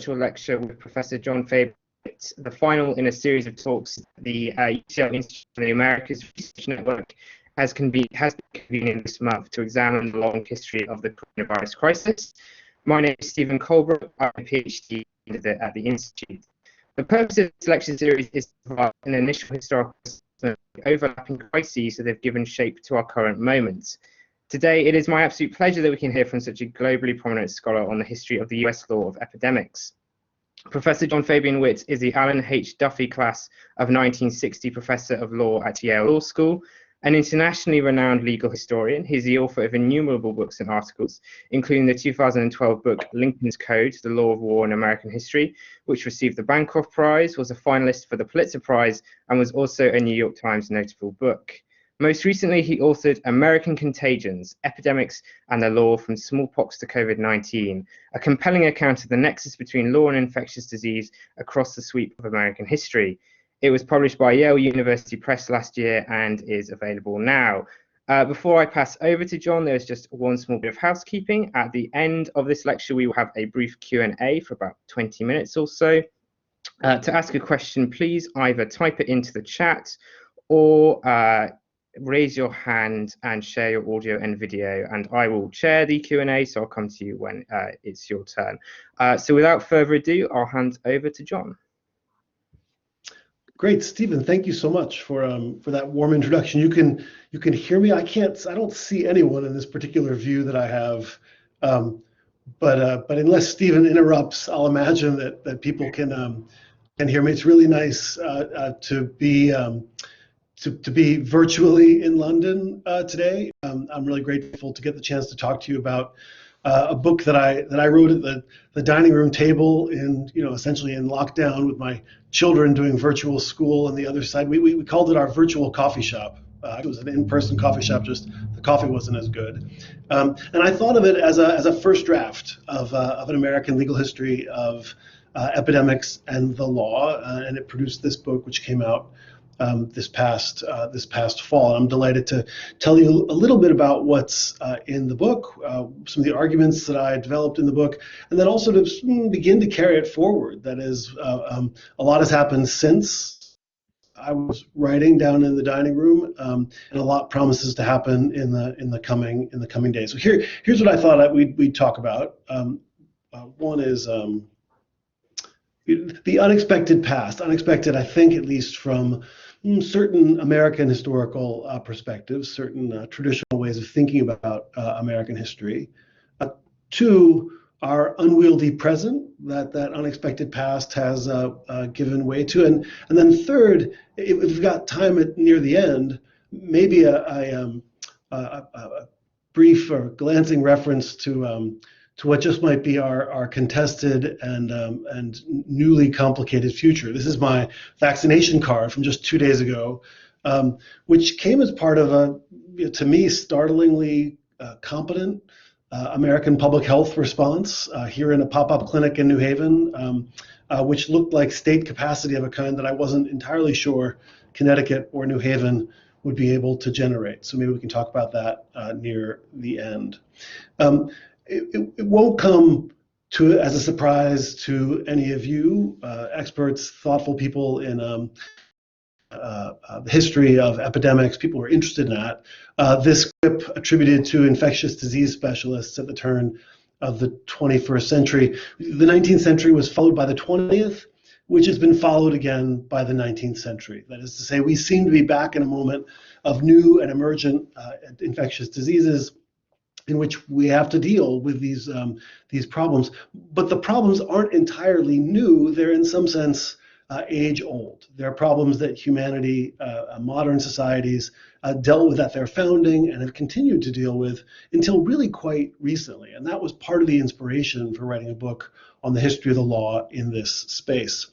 virtual lecture with Professor John Fabian Witt, the final in a series of talks the UCL Institute for the Americas Research Network has been convening this month to examine the long history of the coronavirus crisis. My name is Stephen Colbrook. I'm a PhD at the Institute. The purpose of this lecture series is to provide an initial historical assessment of the overlapping crises that have given shape to our current moment. Today, it is my absolute pleasure that we can hear from such a globally prominent scholar on the history of the US law of epidemics. Professor John Fabian Witt is the Alan H. Duffy Class of 1960 Professor of Law at Yale Law School, an internationally renowned legal historian. He's the author of innumerable books and articles, including the 2012 book Lincoln's Code, The Law of War in American History, which received the Bancroft Prize, was a finalist for the Pulitzer Prize, and was also a New York Times notable book. Most recently, he authored American Contagions, Epidemics and the Law from Smallpox to COVID-19, a compelling account of the nexus between law and infectious disease across the sweep of American history. It was published by Yale University Press last year and is available now. Before I pass over to John, there's just one small bit of housekeeping. At the end of this lecture, we will have a brief Q&A for about 20 minutes or so. To ask a question, please either type it into the chat or raise your hand and share your audio and video, and I will chair the Q&A, so I'll come to you when it's your turn. So without further ado, I'll hand over to John. Great, Stephen. Thank you so much for that warm introduction. You can hear me. I don't see anyone in this particular view that I have, but unless Stephen interrupts, I'll imagine that people can hear me. It's really nice to be virtually in London today. I'm really grateful to get the chance to talk to you about a book that I wrote at the dining room table essentially in lockdown with my children doing virtual school on the other side. We called it our virtual coffee shop. It was an in-person coffee shop, just the coffee wasn't as good. And I thought of it as a first draft of an American legal history of epidemics and the law, and it produced this book, which came out this past fall. I'm delighted to tell you a little bit about what's in the book, some of the arguments that I developed in the book, and then also to begin to carry it forward. That is, a lot has happened since I was writing down in the dining room, and a lot promises to happen in the coming days. So here's what I thought we'd talk about. One is the unexpected past. Unexpected, I think, at least from certain American historical perspectives, certain traditional ways of thinking about American history. Two, our unwieldy present that unexpected past has given way to. And then third, if we've got time near the end, maybe a brief or glancing reference to what just might be our contested and newly complicated future. This is my vaccination card from just 2 days ago, which came as part of a, to me, startlingly competent American public health response here in a pop-up clinic in New Haven, which looked like state capacity of a kind that I wasn't entirely sure Connecticut or New Haven would be able to generate. So maybe we can talk about that near the end. It won't come as a surprise to any of you, experts, thoughtful people in the history of epidemics, people who are interested in that. This quip attributed to infectious disease specialists at the turn of the 21st century. The 19th century was followed by the 20th, which has been followed again by the 19th century. That is to say, we seem to be back in a moment of new and emergent infectious diseases in which we have to deal with these problems. But the problems aren't entirely new. They're in some sense age old. They're problems that humanity, modern societies, dealt with at their founding and have continued to deal with until really quite recently. And that was part of the inspiration for writing a book on the history of the law in this space.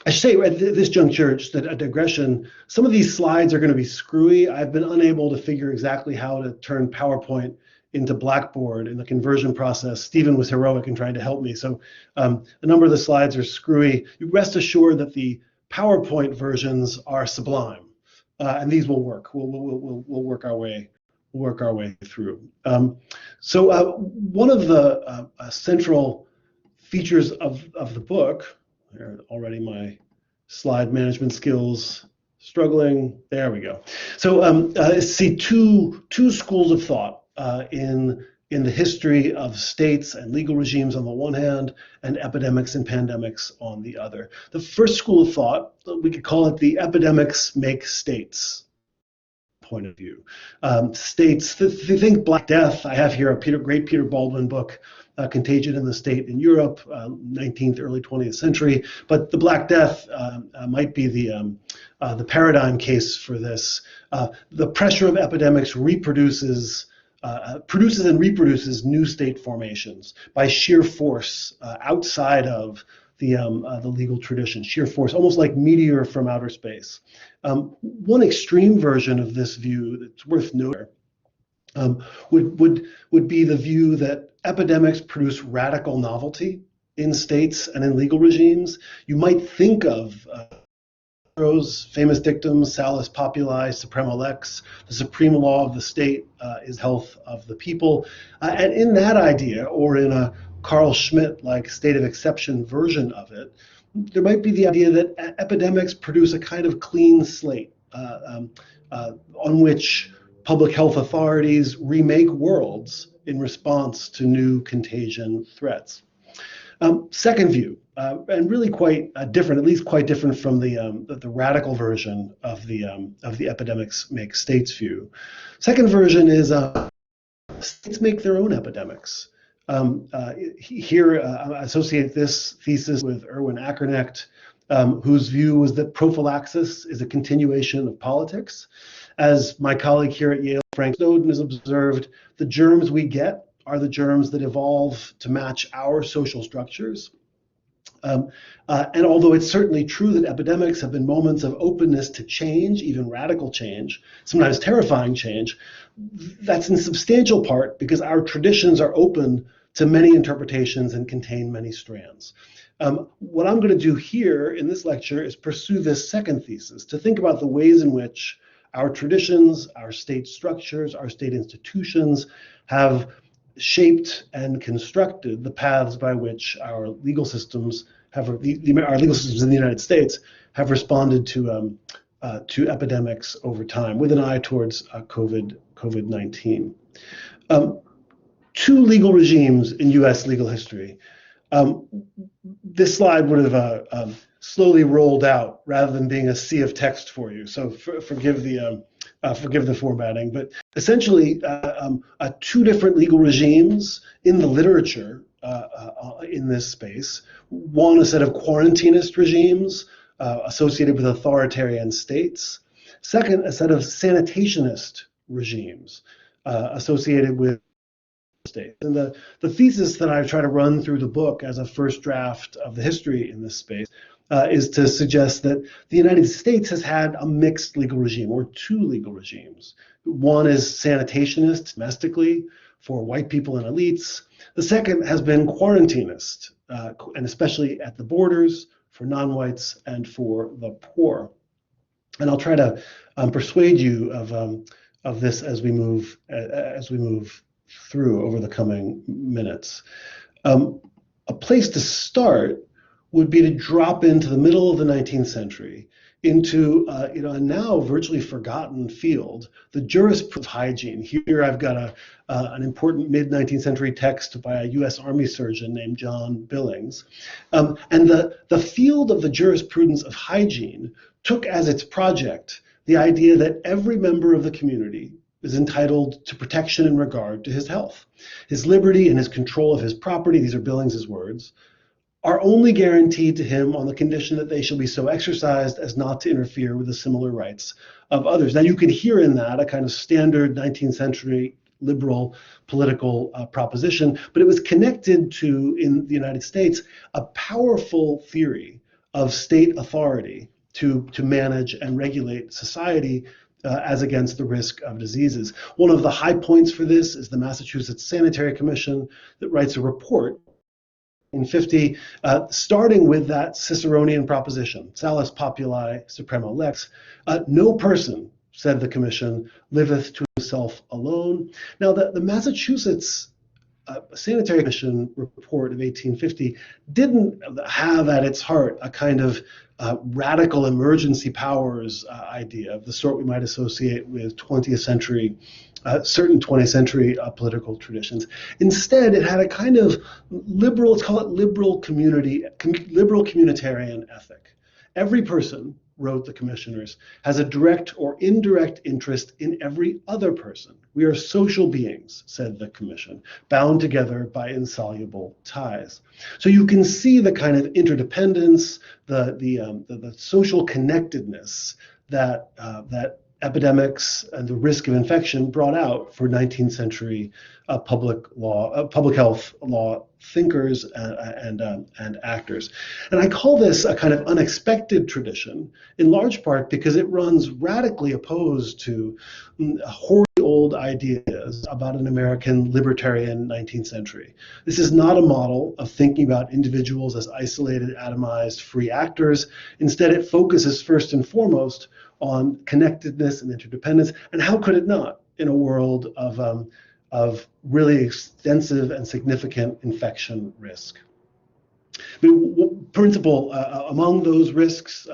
I should say at this juncture, just a digression, some of these slides are going to be screwy. I've been unable to figure exactly how to turn PowerPoint into Blackboard in the conversion process. Stephen was heroic in trying to help me. So a number of the slides are screwy. Rest assured that the PowerPoint versions are sublime, and these will work. We'll work our way through. So one of the central features of the book. Already my slide management skills struggling. There we go. So see two schools of thought in the history of states and legal regimes on the one hand, and epidemics and pandemics on the other. The first school of thought, we could call it the epidemics make states point of view. States, if you think Black Death, I have here a great Peter Baldwin book, Contagion in the State in Europe, 19th, early 20th century. But the Black Death might be the paradigm case for this. The pressure of epidemics produces and reproduces new state formations by sheer force outside of the legal tradition, sheer force, almost like meteor from outer space. One extreme version of this view that's worth noting would be the view that epidemics produce radical novelty in states and in legal regimes. You might think of Cicero's famous dictum, salus populi, suprema lex, the supreme law of the state is health of the people. And in that idea, or in a Carl Schmitt-like state of exception version of it, there might be the idea that epidemics produce a kind of clean slate on which public health authorities remake worlds in response to new contagion threats. Second view, and really quite different, at least quite different from the radical version of the epidemics make states view. Second version is states make their own epidemics. Here, I associate this thesis with Erwin Akkernecht, whose view was that prophylaxis is a continuation of politics. As my colleague here at Yale, Frank Snowden, has observed, the germs we get are the germs that evolve to match our social structures. And although it's certainly true that epidemics have been moments of openness to change, even radical change, sometimes terrifying change, that's in substantial part because our traditions are open to many interpretations and contain many strands. What I'm going to do here in this lecture is pursue this second thesis, to think about the ways in which our traditions, our state structures, our state institutions have shaped and constructed the paths by which our legal systems have, our legal systems in the United States have responded to epidemics over time, with an eye towards COVID-19. Two legal regimes in U.S. legal history. This slide would have slowly rolled out rather than being a sea of text for you. So forgive the formatting, but essentially two different legal regimes in the literature in this space. One, a set of quarantinist regimes associated with authoritarian states. Second, a set of sanitationist regimes associated with states. And the thesis that I try to run through the book as a first draft of the history in this space is to suggest that the United States has had a mixed legal regime, or two legal regimes. One is sanitationist domestically for white people and elites. The second has been quarantinist, and especially at the borders for non-whites and for the poor. And I'll try to persuade you of this as we move through over the coming minutes. A place to start would be to drop into the middle of the 19th century, into a now virtually forgotten field, the jurisprudence of hygiene. Here I've got an important mid-19th century text by a U.S. Army surgeon named John Billings. And the field of the jurisprudence of hygiene took as its project the idea that every member of the community is entitled to protection in regard to his health. His liberty and his control of his property, these are Billings' words, are only guaranteed to him on the condition that they shall be so exercised as not to interfere with the similar rights of others. Now you can hear in that a kind of standard 19th century liberal political proposition, but it was connected to, in the United States, a powerful theory of state authority to manage and regulate society as against the risk of diseases. One of the high points for this is the Massachusetts Sanitary Commission that writes a report in 50, starting with that Ciceronian proposition, salus populi suprema lex. No person, said the commission, liveth to himself alone. Now, the Massachusetts Sanitary Commission report of 1850 didn't have at its heart a kind of radical emergency powers idea of the sort we might associate with 20th century, certain 20th century political traditions. Instead, it had a kind of liberal, let's call it liberal communitarian ethic. Every person, wrote the commissioners, has a direct or indirect interest in every other person. We are social beings, said the commission, bound together by insoluble ties. So you can see the kind of interdependence, the social connectedness that epidemics and the risk of infection brought out for 19th century public health law thinkers and actors. And I call this a kind of unexpected tradition, in large part because it runs radically opposed to hoary old ideas about an American libertarian 19th century. This is not a model of thinking about individuals as isolated, atomized, free actors. Instead, it focuses first and foremost on connectedness and interdependence. And how could it not in a world of really extensive and significant infection risk? Principal among those risks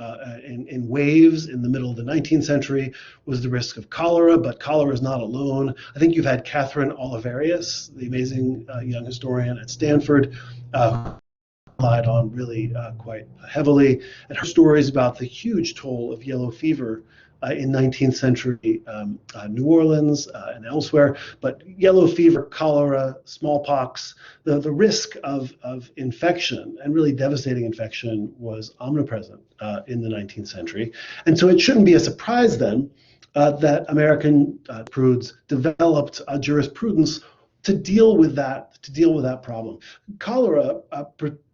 in waves in the middle of the 19th century was the risk of cholera, but cholera is not alone. I think you've had Catherine Oliverius, the amazing young historian at Stanford, relied on really quite heavily, and her stories about the huge toll of yellow fever in 19th century New Orleans and elsewhere. But yellow fever, cholera, smallpox, the risk of infection, and really devastating infection, was omnipresent in the 19th century. And so it shouldn't be a surprise then that American prudes developed a jurisprudence to deal with that problem. Cholera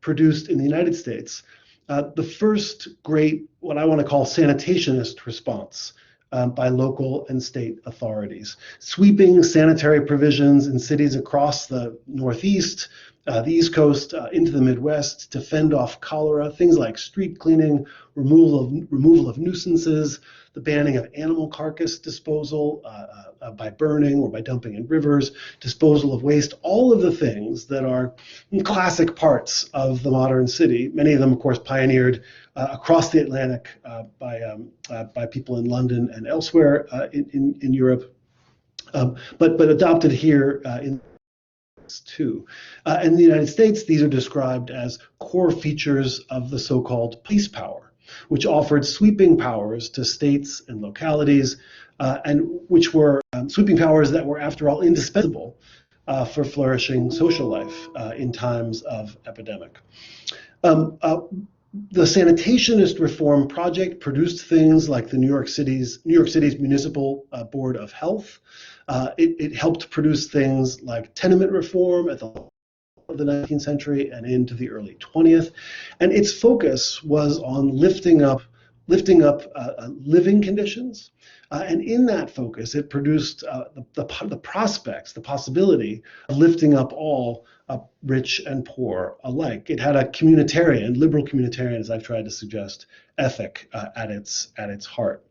produced in the United States the first great, what I want to call sanitationist response by local and state authorities. Sweeping sanitary provisions in cities across the Northeast, the East Coast, into the Midwest to fend off cholera, things like street cleaning, removal of nuisances, the banning of animal carcass disposal by burning or by dumping in rivers, disposal of waste, all of the things that are classic parts of the modern city. Many of them, of course, pioneered across the Atlantic by people in London and elsewhere in Europe, but adopted here in too. In the United States, these are described as core features of the so-called police power, which offered sweeping powers to states and localities, and which were sweeping powers that were, after all, indispensable for flourishing social life in times of epidemic. The Sanitationist reform project produced things like the New York City's Municipal Board of Health. It helped produce things like tenement reform at the of the 19th century and into the early 20th, and its focus was on lifting up living conditions, and in that focus, it produced the prospects, the possibility of lifting up all, rich and poor alike. It had a communitarian, liberal communitarian, as I've tried to suggest, ethic at its heart.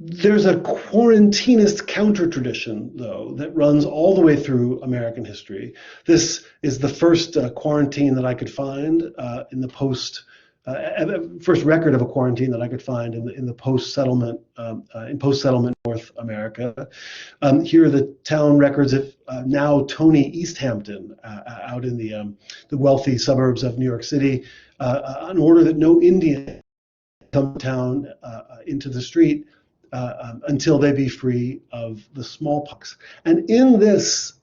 There's a quarantinist counter-tradition, though, that runs all the way through American history. This is the first quarantine that I could find in the first record of a quarantine that I could find in the post-settlement North America. Here are the town records of now Tony East Hampton, out in the wealthy suburbs of New York City, an order that no Indian come town into the street until they be free of the smallpox. And in this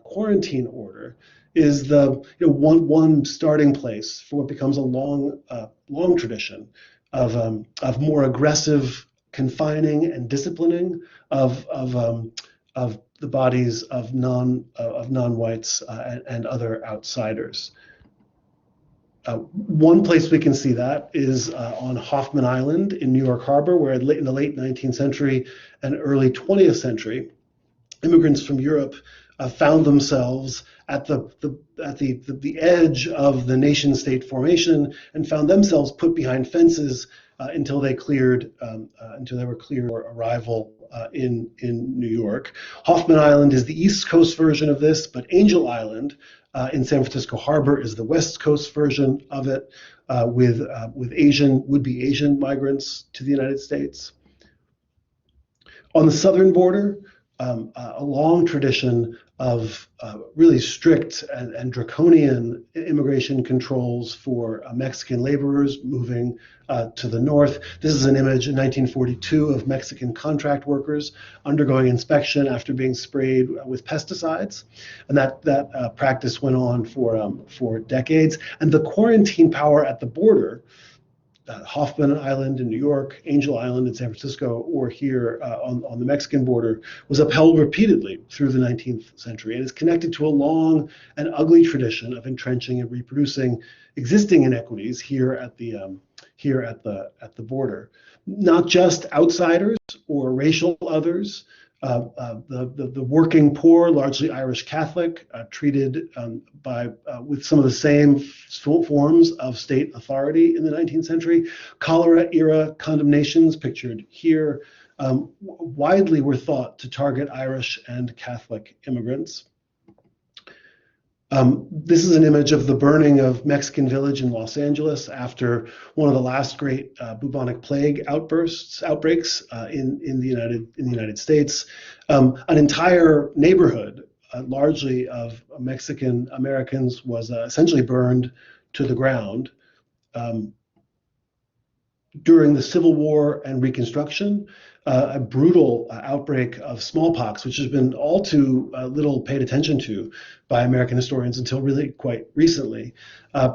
quarantine order is the one starting place for what becomes a long tradition of more aggressive confining and disciplining of the bodies of non-whites and other outsiders. One place we can see that is on Hoffman Island in New York Harbor, where in the late 19th century and early 20th century, immigrants from Europe found themselves at the edge of the nation-state formation and found themselves put behind fences until they were cleared for arrival in New York. Hoffman Island is the East Coast version of this, but Angel Island in San Francisco Harbor is the West Coast version of it, with would-be Asian migrants to the United States. On the southern border, a long tradition of really strict and draconian immigration controls for Mexican laborers moving to the north. This is an image in 1942 of Mexican contract workers undergoing inspection after being sprayed with pesticides, and that practice went on for decades. And the quarantine power at the border, Hoffman Island in New York, Angel Island in San Francisco, or here on the Mexican border, was upheld repeatedly through the 19th century, and is connected to a long and ugly tradition of entrenching and reproducing existing inequities here at the border. Not just outsiders or racial others. The working poor, largely Irish Catholic, treated with some of the same forms of state authority in the 19th century. Cholera-era condemnations, pictured here, widely were thought to target Irish and Catholic immigrants. This is an image of the burning of Mexican village in Los Angeles after one of the last great bubonic plague outbreaks in the United States. An entire neighborhood, largely of Mexican Americans, was essentially burned to the ground. During the Civil War and Reconstruction, a brutal outbreak of smallpox, which has been all too little paid attention to by American historians until really quite recently,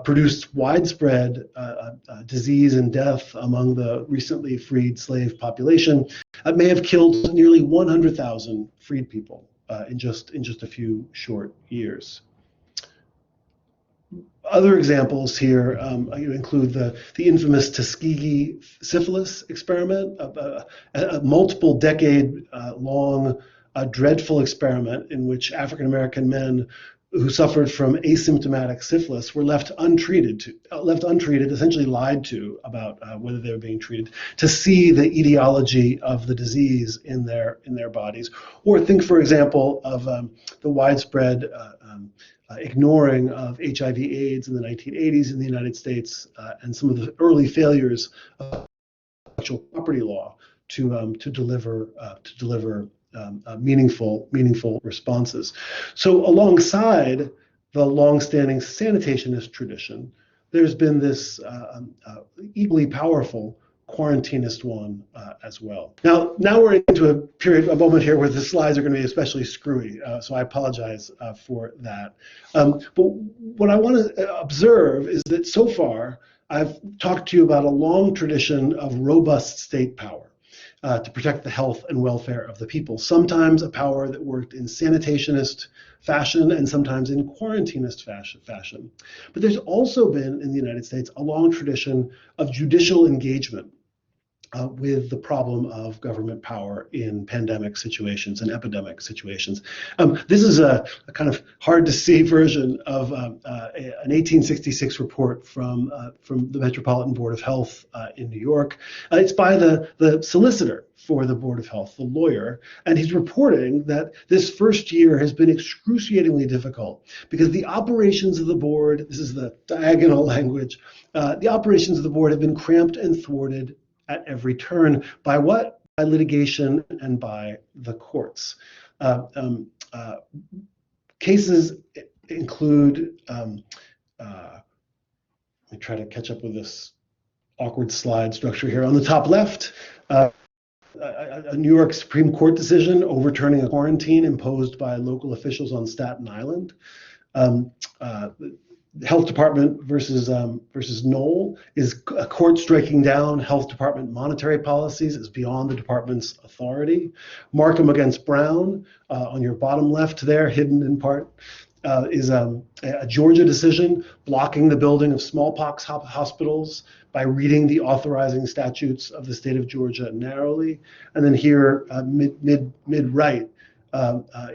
produced widespread disease and death among the recently freed slave population. It may have killed nearly 100,000 freed people in just a few short years. Other examples here include the infamous Tuskegee syphilis experiment, a multiple decade long dreadful experiment in which African American men who suffered from asymptomatic syphilis were left untreated, essentially lied to about whether they were being treated, to see the etiology of the disease in their bodies. Or think, for example, of the widespread ignoring of HIV/AIDS in the 1980s in the United States, and some of the early failures of intellectual property law to deliver meaningful responses. So, alongside the longstanding sanitationist tradition, there's been this equally powerful quarantinist one as well. Now we're into a moment here where the slides are going to be especially screwy, so I apologize for that. But what I want to observe is that so far I've talked to you about a long tradition of robust state power to protect the health and welfare of the people, sometimes a power that worked in sanitationist fashion and sometimes in quarantinist fashion. But there's also been in the United States a long tradition of judicial engagement with the problem of government power in pandemic situations and epidemic situations. This is a kind of hard to see version of an 1866 report from the Metropolitan Board of Health in New York. It's by the solicitor for the Board of Health, the lawyer, and he's reporting that this first year has been excruciatingly difficult because the operations of the board, this is the diagonal language, the operations of the board have been cramped and thwarted at every turn. By what? By litigation and by the courts. Cases include, let me try to catch up with this awkward slide structure here. On the top left, a New York Supreme Court decision overturning a quarantine imposed by local officials on Staten Island. Health Department versus Knoll is a court striking down Health Department monetary policies is beyond the department's authority. Markham against Brown on your bottom left there, hidden in part, is a Georgia decision blocking the building of smallpox hospitals by reading the authorizing statutes of the state of Georgia narrowly. And then here, mid-right,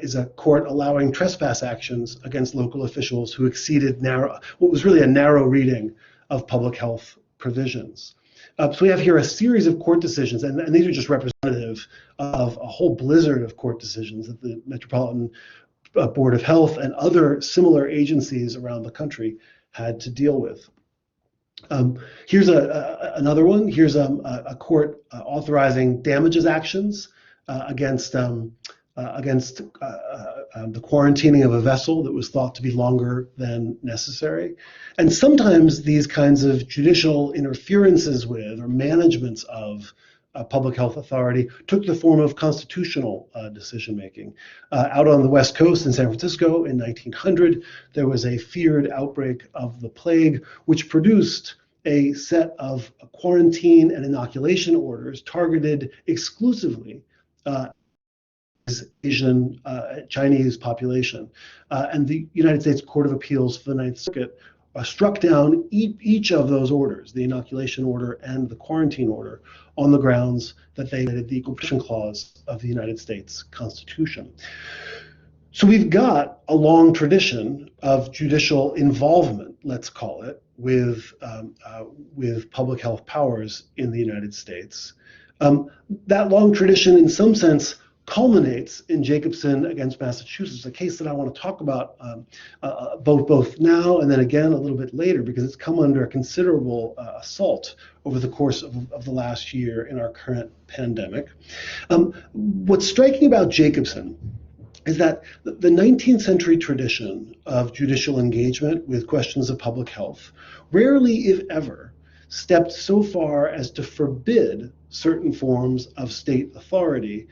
is a court allowing trespass actions against local officials who exceeded what was really a narrow reading of public health provisions. So we have here a series of court decisions, and these are just representative of a whole blizzard of court decisions that the Metropolitan Board of Health and other similar agencies around the country had to deal with. Here's another one. Here's a court authorizing damages actions against the quarantining of a vessel that was thought to be longer than necessary. And sometimes these kinds of judicial interferences with or managements of public health authority took the form of constitutional decision-making. Out on the West Coast in San Francisco in 1900, there was a feared outbreak of the plague, which produced a set of quarantine and inoculation orders targeted exclusively Asian Chinese population. And the United States Court of Appeals for the Ninth Circuit struck down each of those orders, the inoculation order and the quarantine order, on the grounds that they violated the Equal Protection Clause of the United States Constitution. So we've got a long tradition of judicial involvement, let's call it, with public health powers in the United States. That long tradition, in some sense, culminates in Jacobson against Massachusetts, a case that I want to talk about both now and then again a little bit later, because it's come under a considerable assault over the course of the last year in our current pandemic. What's striking about Jacobson is that the 19th century tradition of judicial engagement with questions of public health rarely, if ever, stepped so far as to forbid certain forms of state authority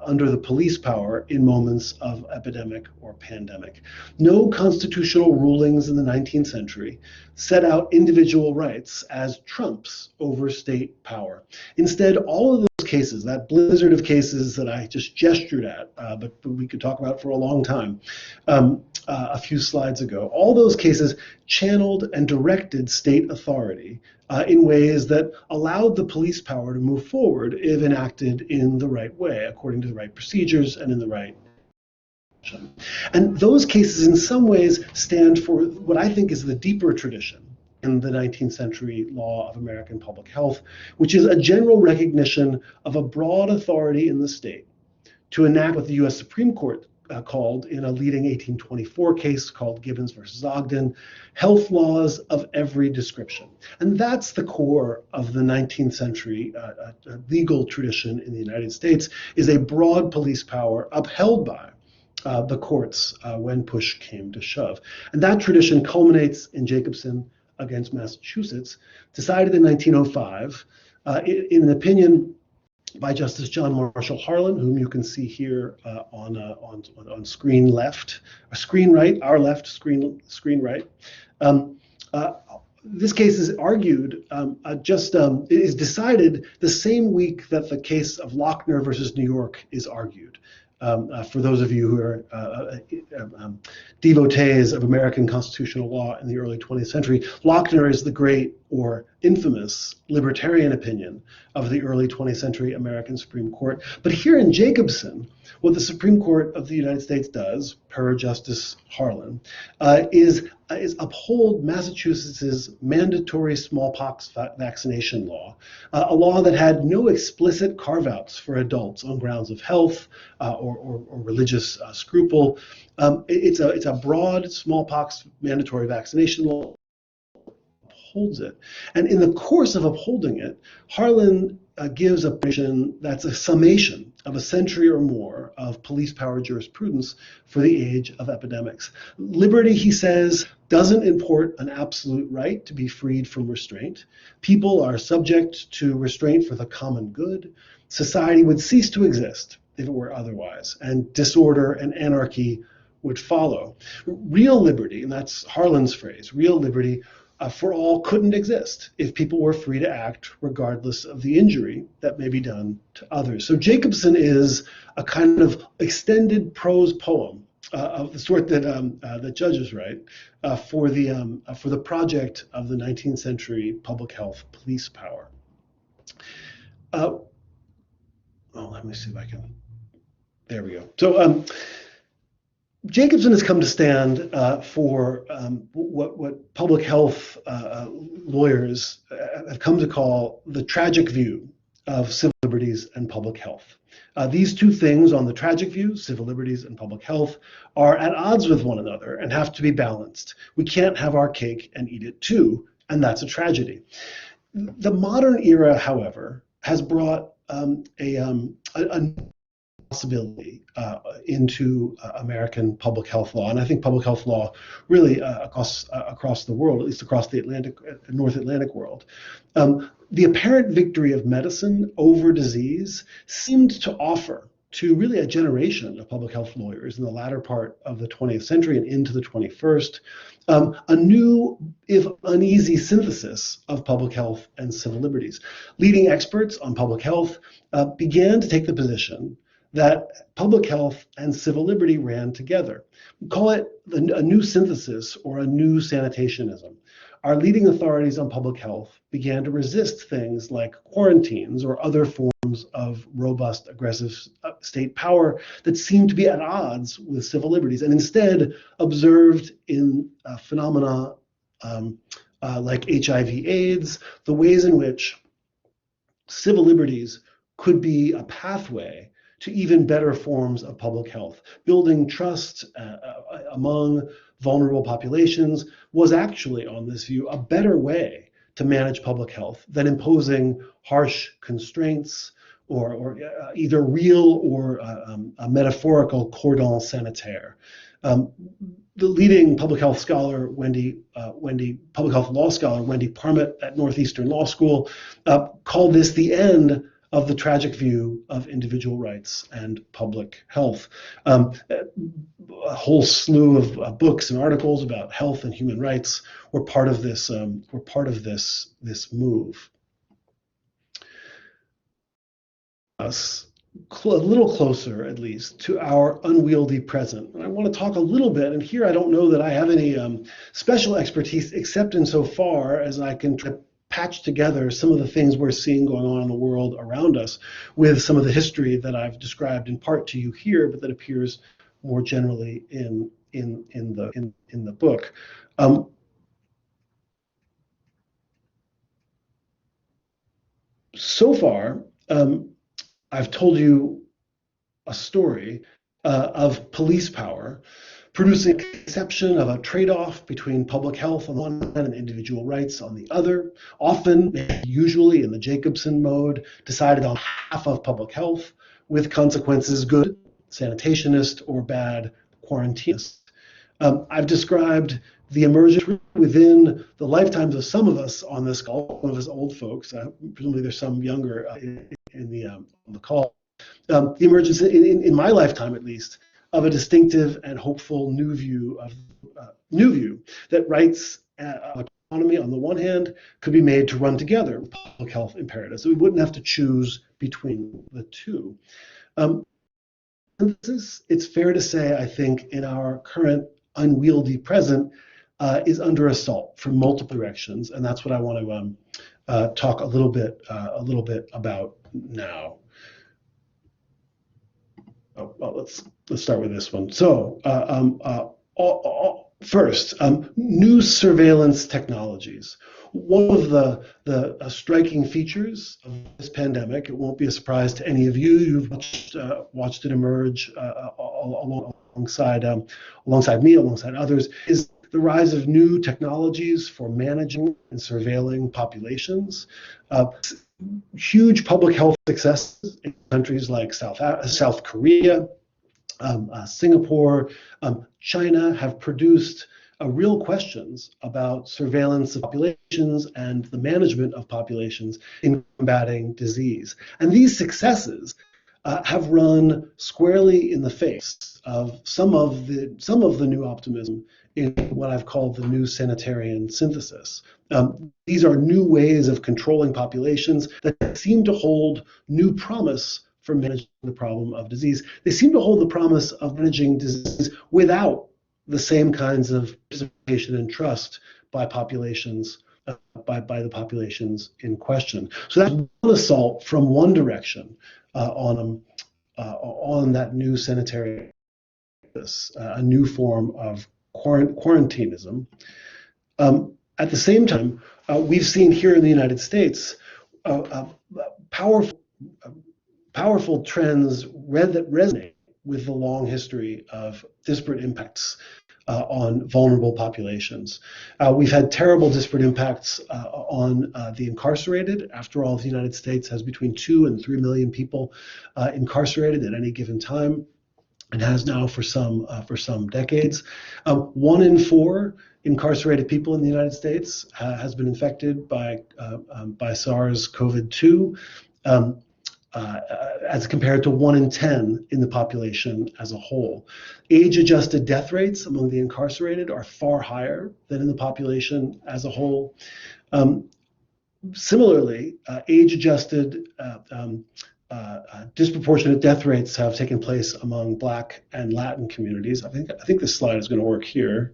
under the police power in moments of epidemic or pandemic. No constitutional rulings in the 19th century set out individual rights as trumps over state power. Instead, all of those cases, that blizzard of cases that I just gestured at, but we could talk about for a long time, a few slides ago, all those cases channeled and directed state authority in ways that allowed the police power to move forward if enacted in the right way, according to the right procedures and in the right direction. And those cases in some ways stand for what I think is the deeper tradition in the 19th century law of American public health, which is a general recognition of a broad authority in the state to enact what the US Supreme Court called, in a leading 1824 case called Gibbons versus Ogden, health laws of every description. And that's the core of the 19th century legal tradition in the United States, is a broad police power upheld by the courts when push came to shove. And that tradition culminates in Jacobson against Massachusetts, decided in 1905 in an opinion by Justice John Marshall Harlan, whom you can see here on screen left, or screen right, our left, screen right. This case is argued, is decided the same week that the case of Lochner versus New York is argued. For those of you who are devotees of American constitutional law in the early 20th century, Lochner is the great or infamous libertarian opinion of the early 20th century American Supreme Court. But here in Jacobson, what the Supreme Court of the United States does, per Justice Harlan, is uphold Massachusetts's mandatory smallpox vaccination law, a law that had no explicit carve-outs for adults on grounds of health or religious scruple. It's a broad smallpox mandatory vaccination law. Upholds it. And in the course of upholding it, Harlan gives a position that's a summation of a century or more of police power jurisprudence for the age of epidemics. Liberty, he says, doesn't import an absolute right to be freed from restraint. People are subject to restraint for the common good. Society would cease to exist if it were otherwise, and disorder and anarchy would follow. Real liberty, and that's Harlan's phrase, real liberty for all couldn't exist if people were free to act regardless of the injury that may be done to others. So Jacobson is a kind of extended prose poem of the sort that that judges write for the project of the 19th century public health police power. Let me see if I can There we go. So Jacobson has come to stand for what public health lawyers have come to call the tragic view of civil liberties and public health. These two things on the tragic view, civil liberties and public health, are at odds with one another and have to be balanced. We can't have our cake and eat it too, and that's a tragedy. The modern era, however, has brought a possibility into American public health law, and I think public health law really across the world, at least across the North Atlantic world. The apparent victory of medicine over disease seemed to offer to really a generation of public health lawyers in the latter part of the 20th century and into the 21st, a new, if uneasy, synthesis of public health and civil liberties. Leading experts on public health began to take the position that public health and civil liberty ran together. We call it a new synthesis or a new sanitationism. Our leading authorities on public health began to resist things like quarantines or other forms of robust, aggressive state power that seemed to be at odds with civil liberties, and instead observed in phenomena like HIV/AIDS, the ways in which civil liberties could be a pathway to even better forms of public health. Building trust among vulnerable populations was actually, on this view, a better way to manage public health than imposing harsh constraints or either real or a metaphorical cordon sanitaire. The leading public health scholar, public health law scholar, Wendy Parmet at Northeastern Law School, called this the end of the tragic view of individual rights and public health. A whole slew of books and articles about health and human rights were part of this. This move. Us a little closer, at least, to our unwieldy present. And I want to talk a little bit, and here I don't know that I have any special expertise, except insofar as I can patch together some of the things we're seeing going on in the world around us with some of the history that I've described in part to you here, but that appears more generally in the book. So far, I've told you a story of police power producing a conception of a trade-off between public health on the one hand and individual rights on the other, often, usually in the Jacobson mode, decided on half of public health, with consequences good, sanitationist, or bad, quarantinist. I've described the emergence within the lifetimes of some of us on this call, some of us old folks, presumably there's some younger on the call, the emergence in my lifetime at least, of a distinctive and hopeful new view that rights autonomy on the one hand could be made to run together with public health imperatives, so we wouldn't have to choose between the two. It's fair to say, I think, in our current unwieldy present is under assault from multiple directions, and that's what I want to talk a little bit about now. Well, let's start with this one. So first, new surveillance technologies. One of the striking features of this pandemic, it won't be a surprise to any of you, you've watched it emerge alongside me, alongside others, is the rise of new technologies for managing and surveilling populations. Huge public health successes in countries like South Korea, Singapore, China have produced real questions about surveillance of populations and the management of populations in combating disease. And these successes have run squarely in the face of some of the new optimism in what I've called the new sanitarian synthesis. These are new ways of controlling populations that seem to hold new promise for managing the problem of disease. They seem to hold the promise of managing disease without the same kinds of participation and trust by populations, by the populations in question. So that's one assault from one direction on on that new sanitary, a new form of quarantinism. At the same time, we've seen here in the United States powerful trends that resonate with the long history of disparate impacts on vulnerable populations. We've had terrible disparate impacts on the incarcerated. After all, the United States has between 2 and 3 million people incarcerated at any given time, and has now for some decades. 1 in 4 incarcerated people in the United States has been infected by SARS-CoV-2. As compared to 1 in 10 in the population as a whole. Age-adjusted death rates among the incarcerated are far higher than in the population as a whole. Similarly, age-adjusted disproportionate death rates have taken place among Black and Latin communities. I think this slide is going to work here.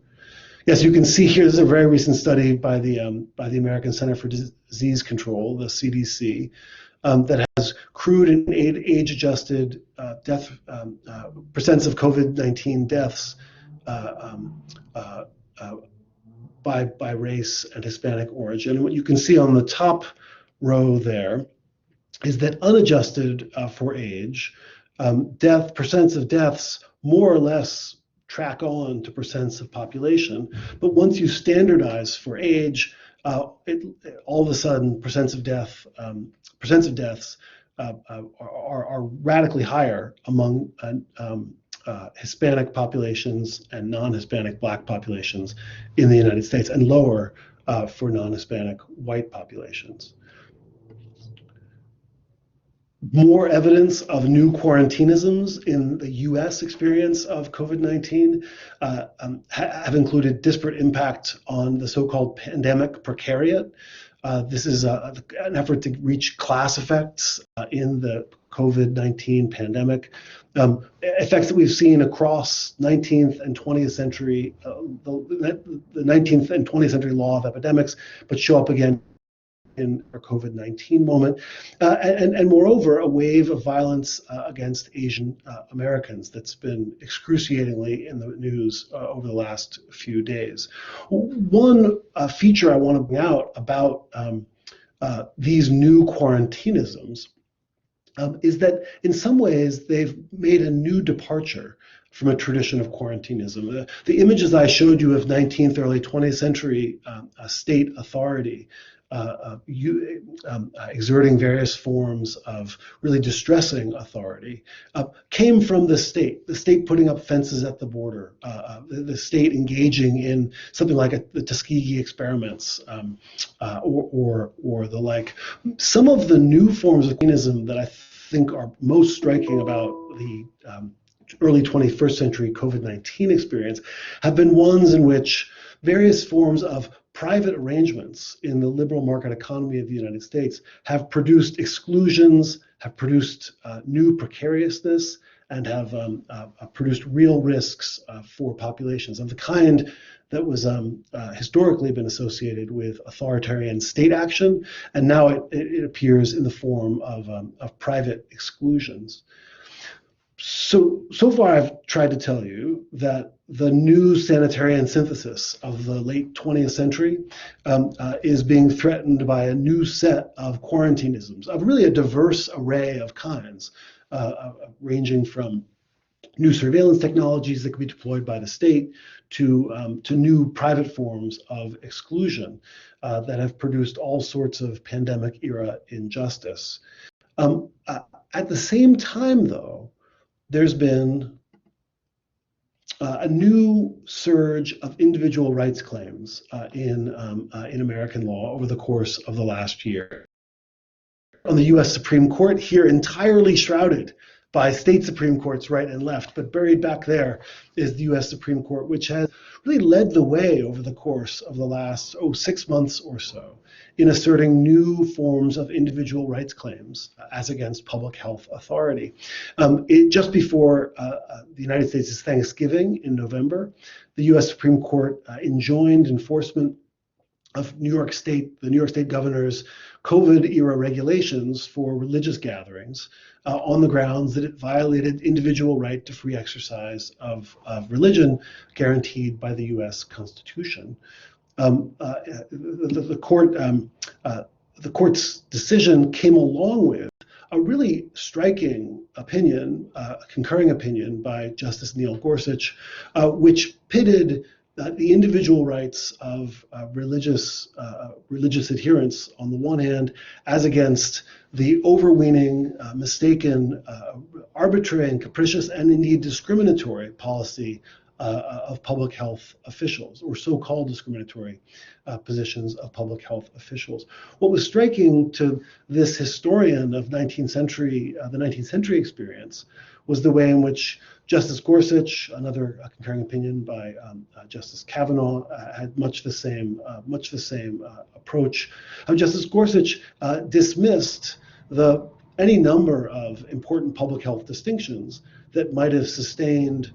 Yes, you can see here, this is a very recent study by the American Center for Disease Control, the CDC, that has crude and age-adjusted death percents of COVID-19 deaths by race and Hispanic origin. And what you can see on the top row there is that unadjusted for age, percents of deaths more or less track on to percents of population. But once you standardize for age, all of a sudden percents of deaths are radically higher among Hispanic populations and non-Hispanic Black populations in the United States, and lower for non-Hispanic white populations. More evidence of new quarantinisms in the US experience of COVID-19 have included disparate impact on the so-called pandemic precariat. This is an effort to reach class effects in the COVID-19 pandemic. Effects that we've seen across 19th and 20th century, the 19th and 20th century law of epidemics, but show up again in our COVID-19 moment, and moreover, a wave of violence against Asian Americans that's been excruciatingly in the news over the last few days. One feature I want to bring out about these new quarantinisms is that in some ways they've made a new departure from a tradition of quarantinism. The images I showed you of 19th, early 20th century state authority exerting various forms of really distressing authority came from the state putting up fences at the border, the state engaging in something like the Tuskegee experiments or the like. Some of the new forms of communism that I think are most striking about the early 21st century COVID-19 experience have been ones in which various forms of private arrangements in the liberal market economy of the United States have produced exclusions, have produced new precariousness, and have produced real risks for populations of the kind that was historically been associated with authoritarian state action, and now it appears in the form of private exclusions. So far I've tried to tell you that the new sanitarian synthesis of the late 20th century is being threatened by a new set of quarantinisms, of really a diverse array of kinds, ranging from new surveillance technologies that can be deployed by the state to new private forms of exclusion that have produced all sorts of pandemic era injustice. At the same time, though, there's been a new surge of individual rights claims in American law over the course of the last year. On the US Supreme Court, here entirely shrouded by state Supreme Courts right and left, but buried back there is the US Supreme Court, which has really led the way over the course of the last 6 months or so in asserting new forms of individual rights claims as against public health authority. Just before the United States' Thanksgiving in November, the US Supreme Court enjoined enforcement of New York State, the New York State governor's COVID-era regulations for religious gatherings on the grounds that it violated individual right to free exercise of religion guaranteed by the U.S. Constitution. The court's decision came along with a really striking opinion, a concurring opinion by Justice Neil Gorsuch, which pitted the individual rights of religious adherents on the one hand, as against the overweening, mistaken, arbitrary and capricious, and indeed discriminatory policy of public health officials, or so-called discriminatory positions of public health officials. What was striking to this historian of the 19th century experience was the way in which Justice Gorsuch, another concurring opinion by Justice Kavanaugh, had much the same approach. Justice Gorsuch dismissed any number of important public health distinctions that might have sustained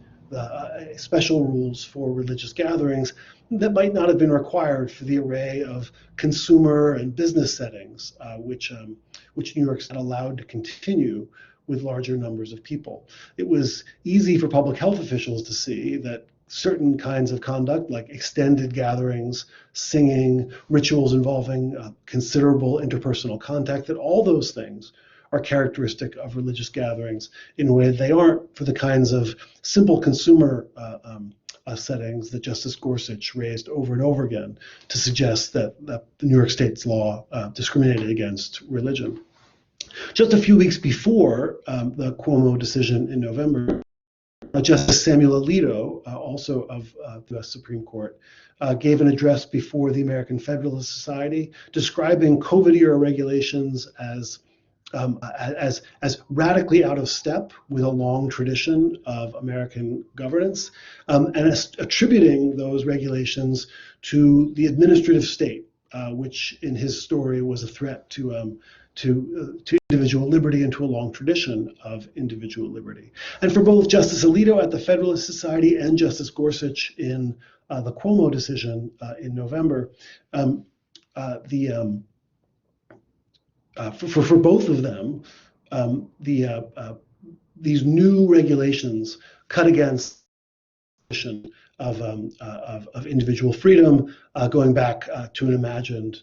special rules for religious gatherings that might not have been required for the array of consumer and business settings which New York had allowed to continue with larger numbers of people. It was easy for public health officials to see that certain kinds of conduct, like extended gatherings, singing, rituals involving considerable interpersonal contact, that all those things are characteristic of religious gatherings in a way they aren't for the kinds of simple consumer settings that Justice Gorsuch raised over and over again to suggest that the New York State's law discriminated against religion. Just a few weeks before the Cuomo decision in November, Justice Samuel Alito, also of the U.S. Supreme Court, gave an address before the American Federalist Society describing COVID-era regulations as radically out of step with a long tradition of American governance, and attributing those regulations to the administrative state, which in his story was a threat to individual liberty and to a long tradition of individual liberty. And for both Justice Alito at the Federalist Society and Justice Gorsuch in the Cuomo decision in November, for both of them, these new regulations cut against of individual freedom, going back to an imagined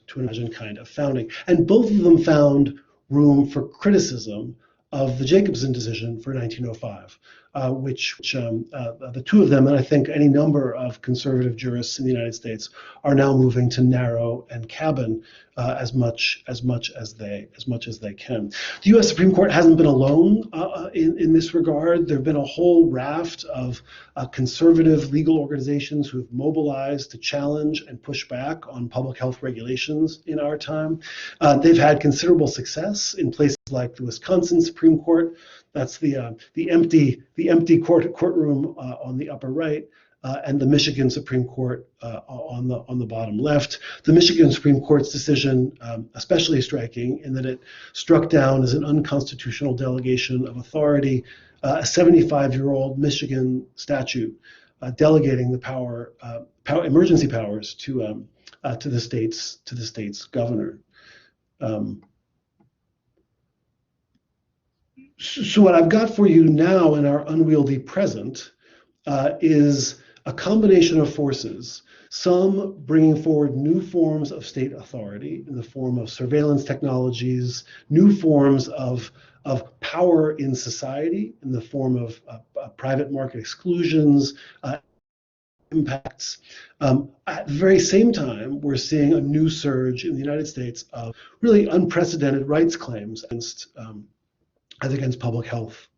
kind of founding, and both of them found room for criticism of the Jacobson decision for 1905, which the two of them, and I think any number of conservative jurists in the United States, are now moving to narrow and cabin as much as they can. The U.S. Supreme Court hasn't been alone in this regard. There have been a whole raft of conservative legal organizations who have mobilized to challenge and push back on public health regulations in our time. They've had considerable success in places like the Wisconsin Supreme Court. That's the empty courtroom on the upper right, and the Michigan Supreme Court on the bottom left. The Michigan Supreme Court's decision, especially striking in that it struck down as an unconstitutional delegation of authority a 75-year-old Michigan statute delegating the emergency powers to the state's governor. So what I've got for you now in our unwieldy present is a combination of forces, some bringing forward new forms of state authority in the form of surveillance technologies, new forms of power in society in the form of private market exclusions, impacts. At the very same time, we're seeing a new surge in the United States of really unprecedented rights claims against public health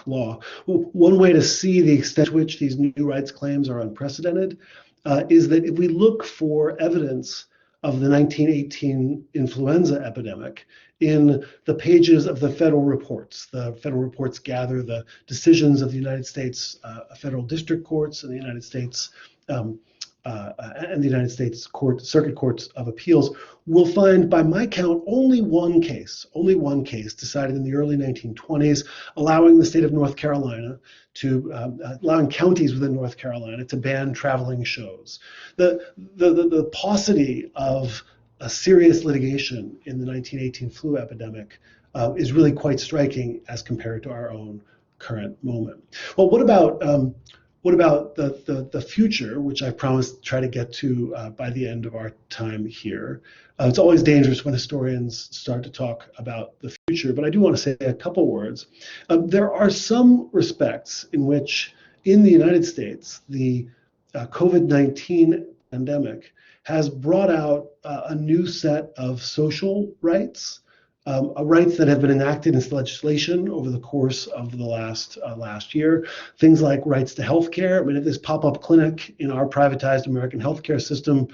law. Well, one way to see the extent to which these new rights claims are unprecedented is that if we look for evidence of the 1918 influenza epidemic in the pages of the federal reports gather the decisions of the United States federal district courts and the United States and the United States Circuit Courts of Appeals will find, by my count, only one case decided in the early 1920s, allowing the state of North Carolina to, allowing counties within North Carolina to ban traveling shows. The paucity of a serious litigation in the 1918 flu epidemic is really quite striking as compared to our own current moment. Well, what about the future, which I promised to try to get to by the end of our time here? It's always dangerous when historians start to talk about the future, but I do want to say a couple words. There are some respects in which, in the United States, the COVID-19 pandemic has brought out a new set of social rights, rights that have been enacted in legislation over the course of the last year. Things like rights to health care. I mean, at this pop-up clinic in our privatized American healthcare system,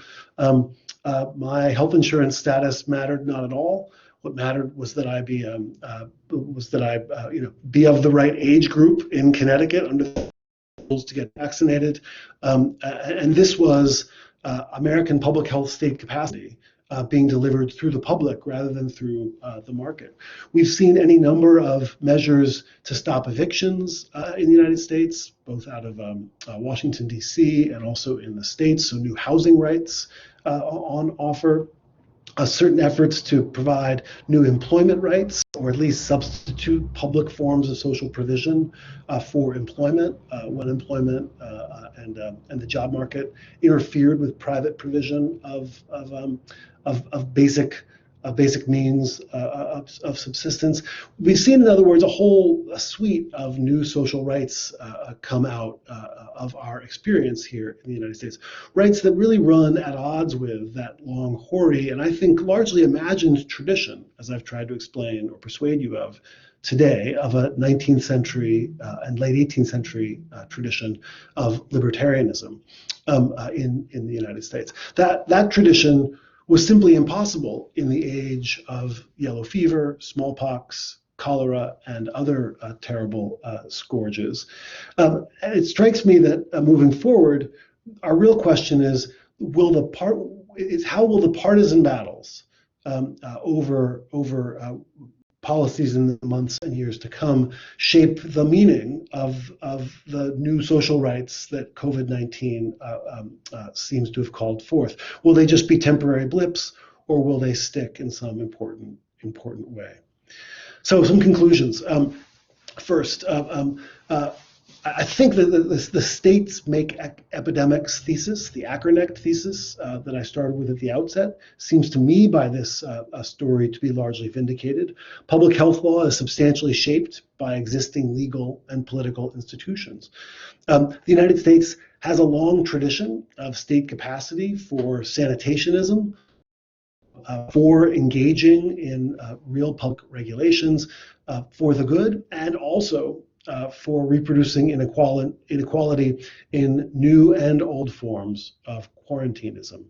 my health insurance status mattered not at all. What mattered was that I be be of the right age group in Connecticut under the rules to get vaccinated, and this was American public health state capacity being delivered through the public rather than through the market. We've seen any number of measures to stop evictions in the United States, both out of Washington, D.C. and also in the states, so new housing rights on offer. Certain efforts to provide new employment rights, or at least substitute public forms of social provision for employment when employment and the job market interfered with private provision of basic means of subsistence. We've seen, in other words, a suite of new social rights come out of our experience here in the United States. Rights that really run at odds with that long, hoary, and I think largely imagined tradition, as I've tried to explain or persuade you of today, of a 19th century and late 18th century tradition of libertarianism in the United States. That tradition was simply impossible in the age of yellow fever, smallpox, cholera, and other terrible scourges. And it strikes me that moving forward, our real question is, how will the partisan battles over policies in the months and years to come shape the meaning of the new social rights that COVID-19 seems to have called forth? Will they just be temporary blips, or will they stick in some important way? So some conclusions. First, I think that the states make epidemics thesis, the Acronecht thesis that I started with at the outset, seems to me by this story to be largely vindicated. Public health law is substantially shaped by existing legal and political institutions. The United States has a long tradition of state capacity for sanitationism, for engaging in real public regulations for the good, and also for reproducing inequality in new and old forms of quarantinism.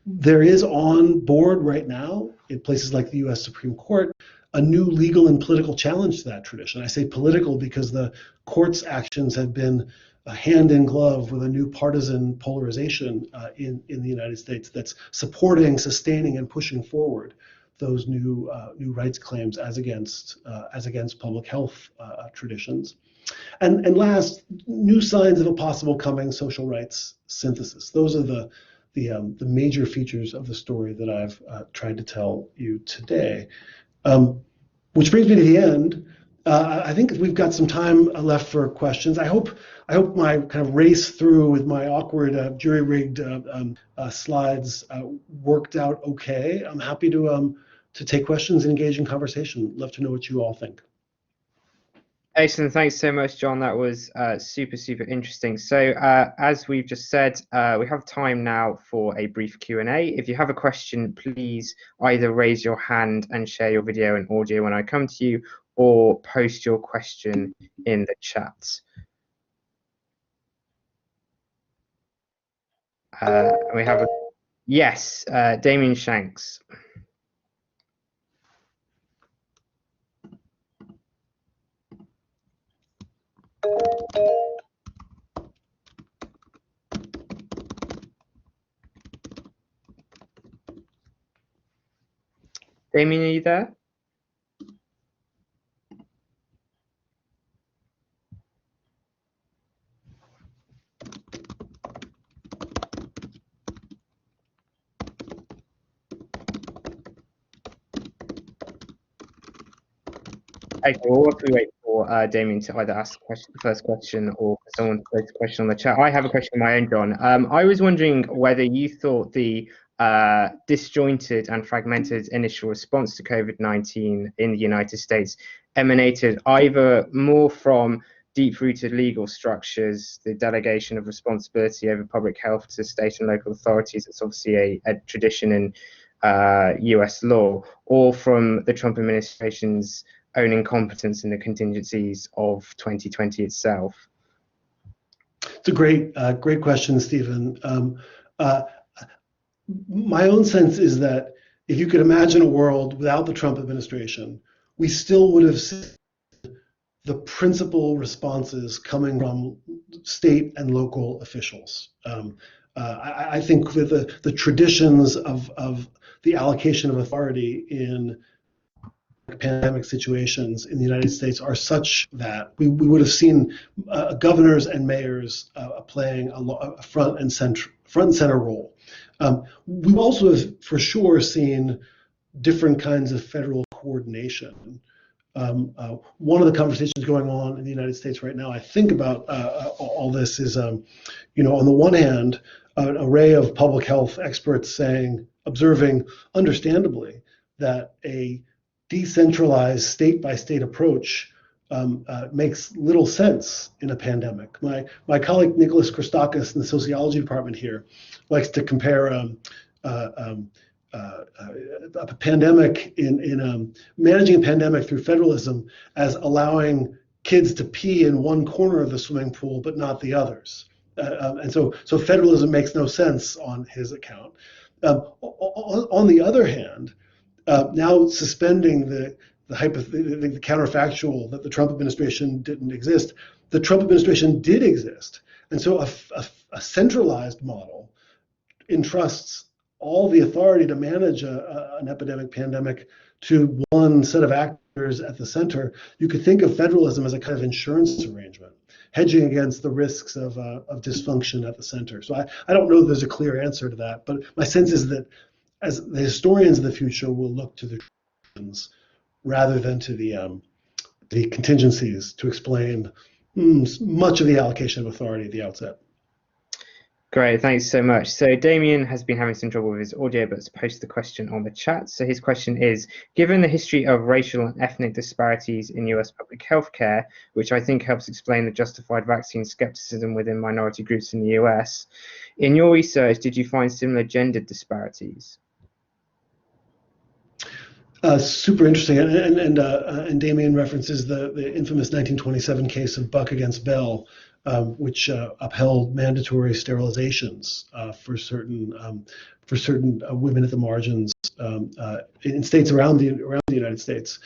There is on board right now, in places like the US Supreme Court, a new legal and political challenge to that tradition. I say political because the court's actions have been hand in glove with a new partisan polarization in the United States that's supporting, sustaining, and pushing forward those new rights claims as against public health traditions. And last, new signs of a possible coming social rights synthesis. Those are the major features of the story that I've tried to tell you today. Which brings me to the end. I think we've got some time left for questions. I hope my kind of race through with my awkward jury-rigged slides worked out okay. I'm happy to take questions and engage in conversation. Love to know what you all think. Excellent. Thanks so much, John. That was super interesting. So as we've just said, we have time now for a brief Q&A. If you have a question, please either raise your hand and share your video and audio when I come to you, or post your question in the chat. We have yes, Damien Shanks. Damien, are you there? Okay, well, whilst we wait for Damien to either ask the first question or for someone to post a question on the chat, I have a question of my own, John. I was wondering whether you thought the disjointed and fragmented initial response to COVID-19 in the United States emanated either more from deep-rooted legal structures, the delegation of responsibility over public health to state and local authorities. It's obviously a tradition in US law, or from the Trump administration's own incompetence in the contingencies of 2020 itself? It's a great question, Stephen. My own sense is that if you could imagine a world without the Trump administration, we still would have seen the principal responses coming from state and local officials. I think that the traditions of the allocation of authority in pandemic situations in the United States are such that we would have seen governors and mayors playing a front and center role. We've also for sure seen different kinds of federal coordination. One of the conversations going on in the United States right now, I think about all this is, on the one hand, an array of public health experts observing understandably that a decentralized state-by-state approach makes little sense in a pandemic. My colleague Nicholas Christakis in the sociology department here likes to compare a pandemic in managing a pandemic through federalism as allowing kids to pee in one corner of the swimming pool but not the others. And so federalism makes no sense on his account. On the other hand, now suspending the counterfactual that the Trump administration didn't exist, the Trump administration did exist. And so a centralized model entrusts all the authority to manage an epidemic pandemic to one set of actors at the center. You could think of federalism as a kind of insurance arrangement, hedging against the risks of dysfunction at the center. So I don't know that there's a clear answer to that, but my sense is that as the historians of the future will look to the traditions rather than to the contingencies to explain much of the allocation of authority at the outset. Great, thanks so much. So Damien has been having some trouble with his audio, but has posted the question on the chat. So his question is, given the history of racial and ethnic disparities in US public health care, which I think helps explain the justified vaccine skepticism within minority groups in the US, in your research, did you find similar gendered disparities? Super interesting, and Damien references the infamous 1927 case of Buck against Bell, which upheld mandatory sterilizations for certain women at the margins in states around the United States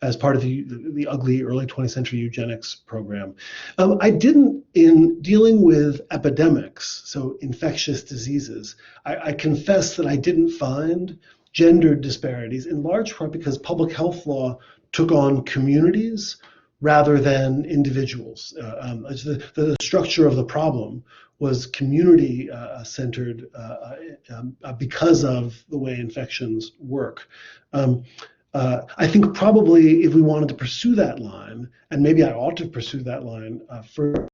as part of the ugly early 20th century eugenics program. I didn't, in dealing with epidemics, so infectious diseases, I confess that I didn't find gendered disparities, in large part because public health law took on communities rather than individuals. The structure of the problem was community centered because of the way infections work. I think probably if we wanted to pursue that line, and maybe I ought to pursue that line further,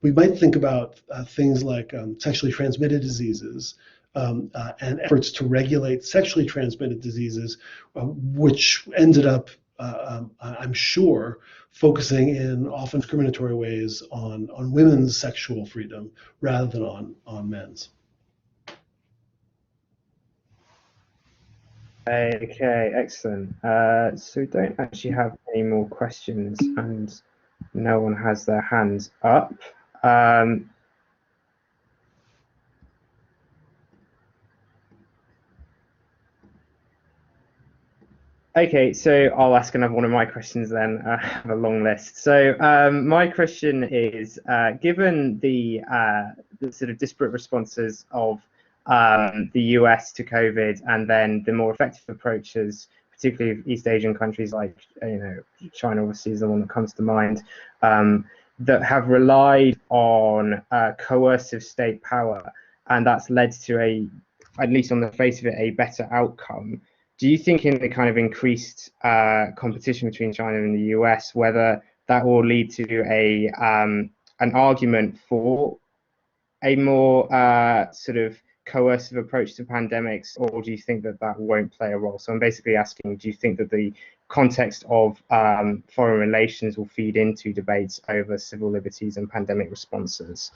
we might think about things like sexually transmitted diseases, and efforts to regulate sexually transmitted diseases, which ended up, I'm sure, focusing in often discriminatory ways on women's sexual freedom rather than on men's. Okay, excellent. So we don't actually have any more questions, and no one has their hands up. Okay, so I'll ask another one of my questions then. I have a long list. So my question is, given the sort of disparate responses of the US to COVID, and then the more effective approaches, particularly East Asian countries like China, obviously is the one that comes to mind, that have relied on coercive state power, and that's led to at least on the face of it, a better outcome. Do you think in the kind of increased competition between China and the US, whether that will lead to an argument for a more sort of coercive approach to pandemics, or do you think that that won't play a role? So I'm basically asking, do you think that the context of foreign relations will feed into debates over civil liberties and pandemic responses?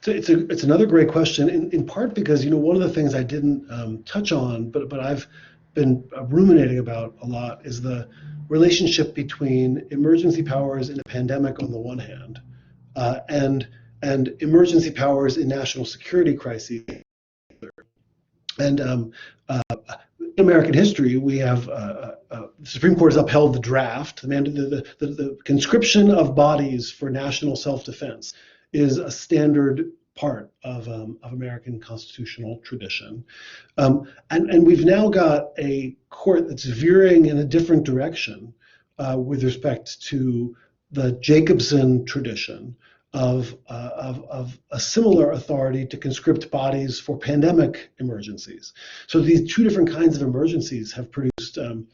So it's another great question, in part because one of the things I didn't touch on, but I've been ruminating about a lot, is the relationship between emergency powers in a pandemic on the one hand, and emergency powers in national security crises. And in American history, we have the Supreme Court has upheld the draft. The conscription of bodies for national self-defense is a standard part of American constitutional tradition. And we've now got a court that's veering in a different direction with respect to the Jacobson tradition of a similar authority to conscript bodies for pandemic emergencies. So these two different kinds of emergencies have produced, seem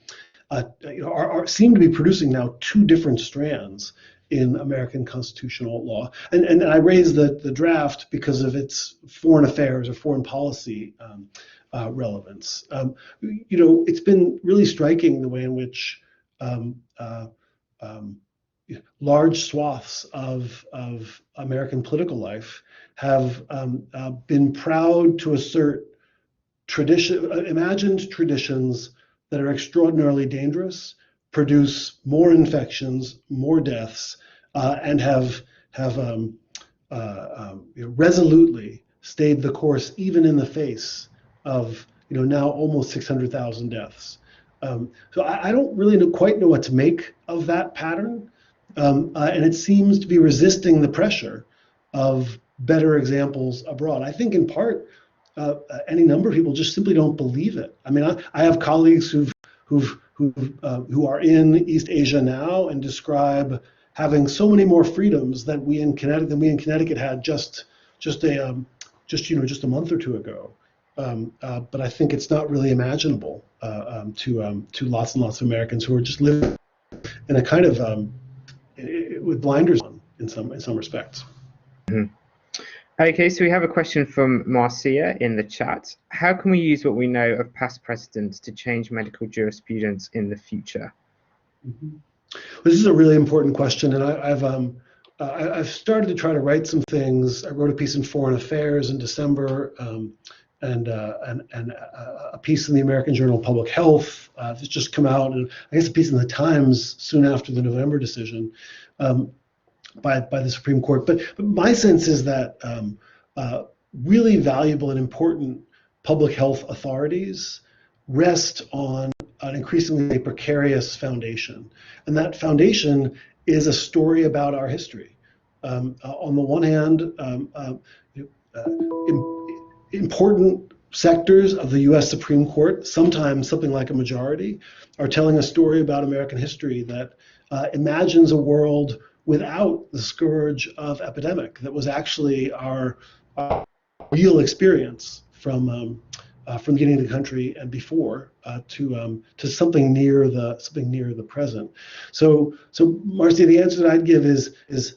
to be producing now two different strands in American constitutional law. And I raise the draft because of its foreign affairs or foreign policy relevance. It's been really striking the way in which large swaths of American political life have been proud to assert imagined traditions that are extraordinarily dangerous, produce more infections, more deaths, and have resolutely stayed the course even in the face of now almost 600,000 deaths. So I don't really quite know what to make of that pattern. And it seems to be resisting the pressure of better examples abroad. I think in part, any number of people just simply don't believe it. I mean, I have colleagues who are in East Asia now and describe having so many more freedoms than we in Connecticut had just a month or two ago. But I think it's not really imaginable to lots and lots of Americans who are just living in a kind of with blinders on in some respects. Mm-hmm. Okay, so we have a question from Marcia in the chat. How can we use what we know of past precedents to change medical jurisprudence in the future? Mm-hmm. Well, this is a really important question, and I've started to try to write some things. I wrote a piece in Foreign Affairs in December, and a piece in the American Journal of Public Health that's just come out, and I guess a piece in the Times soon after the November decision by the Supreme Court. But my sense is that really valuable and important public health authorities rest on an increasingly precarious foundation, and that foundation is a story about our history. On the one hand, important sectors of the U.S. Supreme Court, sometimes something like a majority, are telling a story about American history that imagines a world without the scourge of epidemic that was actually our real experience from the beginning of the country and before to something near the present. So Marcia, the answer that I'd give is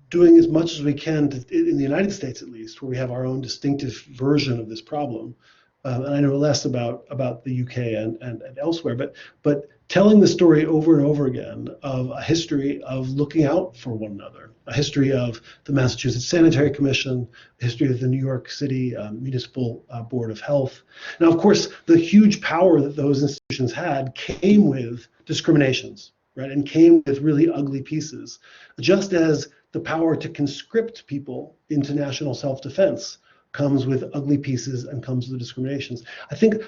doing as much as we can in the United States, at least, where we have our own distinctive version of this problem. And I know less about the UK and elsewhere, but telling the story over and over again of a history of looking out for one another, a history of the Massachusetts Sanitary Commission, a history of the New York City Municipal Board of Health. Now, of course, the huge power that those institutions had came with discriminations, right, and came with really ugly pieces, just as the power to conscript people into national self-defense comes with ugly pieces and comes with discriminations. I think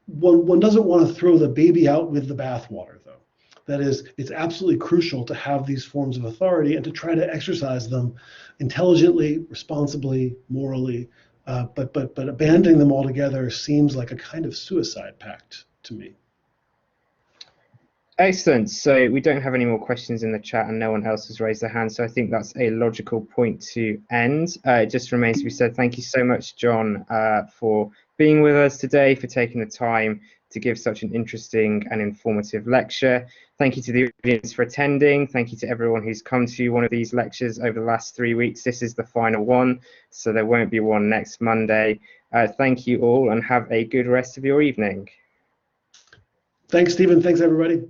one doesn't want to throw the baby out with the bathwater, though. That is, it's absolutely crucial to have these forms of authority and to try to exercise them intelligently, responsibly, morally, but abandoning them altogether seems like a kind of suicide pact to me. Excellent. So we don't have any more questions in the chat and no one else has raised their hand. So I think that's a logical point to end. It just remains to be said, thank you so much, John, for being with us today, for taking the time to give such an interesting and informative lecture. Thank you to the audience for attending. Thank you to everyone who's come to one of these lectures over the last 3 weeks. This is the final one, so there won't be one next Monday. Thank you all and have a good rest of your evening. Thanks, Stephen. Thanks, everybody.